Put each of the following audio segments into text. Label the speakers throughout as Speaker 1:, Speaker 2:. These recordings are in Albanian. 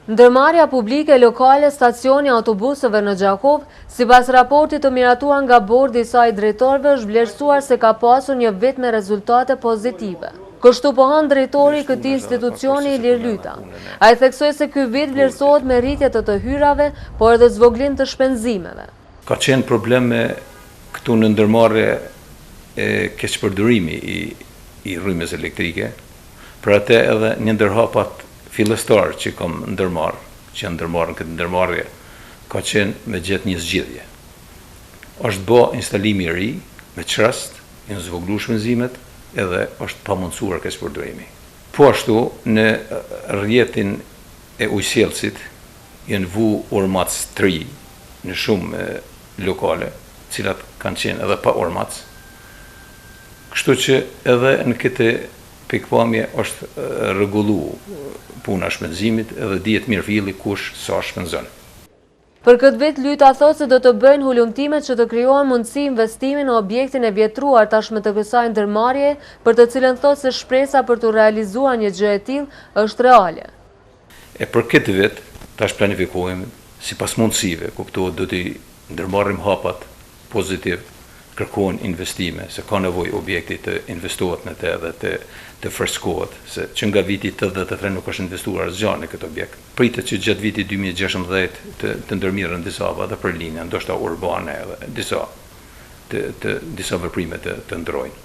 Speaker 1: Ndërmarrja publike lokale stacioni autobusëve në Gjakov, sipas raportit të miratuar nga bordi i saj drejtorëve, është vlerësuar se ka pasur një vit me rezultate pozitive. Kështu pohon drejtori i këtij institucioni Ilir Lyta. Ai theksoi se ky vit vlerësohet me rritje të hyrave, por edhe zvoglim të shpenzimeve.
Speaker 2: Ka qenë probleme këtu në ndërmarrje e keqpërdorimi i rrymës elektrike, për atë edhe një ndër hapat fillestar që kam ndërmarrë, që janë ndërmarrë në këtë ndërmarrje, ka qenë me gjetë një zgjidhje. Është bë instalimi i ri, me çrast, janë zvogluar shpenzimet, edhe është pamundsuar keqpërdorimi. Po ashtu, në rrjetin e ujësjellësit janë vu ormac të ri në shumë lokale, cilat kanë qenë edhe pa ormac. Kështu që edhe në këtë pikpamje është rregullu puna shpenzimit edhe dihet mirë filli kush sa shpenzon.
Speaker 1: Për këtë vit Lyta thotë se do të bëjnë hulumtimet që të krijohen mundësi investimi në objektin e vjetruar tashmë të kësaj ndërmarrje, për të cilën thotë se shpresa për të realizuar një gjë e tillë është reale.
Speaker 2: Për këtë vit tash planifikojmë sipas mundësive, kuptohet do të ndërmarrim hapat pozitiv, kërkojnë investime, se ka nevojë objekti të investohet në të edhe të freskohet, se që nga viti 83 nuk është investuar asgjë në këtë objekt. Pritet që gjatë vitit 2016 të ndërmirën disa hapa dhe për linja, ndoshta urbane edhe disa veprime të ndrojnë.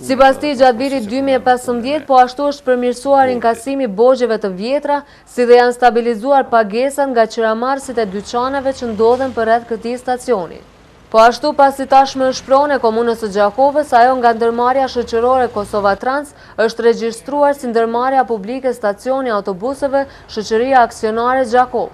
Speaker 1: Sipas tij, gjatë vitit 2015, po ashtu është përmirësuar inkasimi borxheve të vjetra, si dhe janë stabilizuar pagesat nga qiramarrësit e dyqaneve që ndodhen përreth këtij stacioni. Po ashtu, pasi tashmë është pronë e komunës së Gjakovës, ajo nga ndërmarrja shoqërore Kosova Trans është regjistruar si ndërmarrja publike stacioni autobuseve Shoqëria Aksionare Gjakov.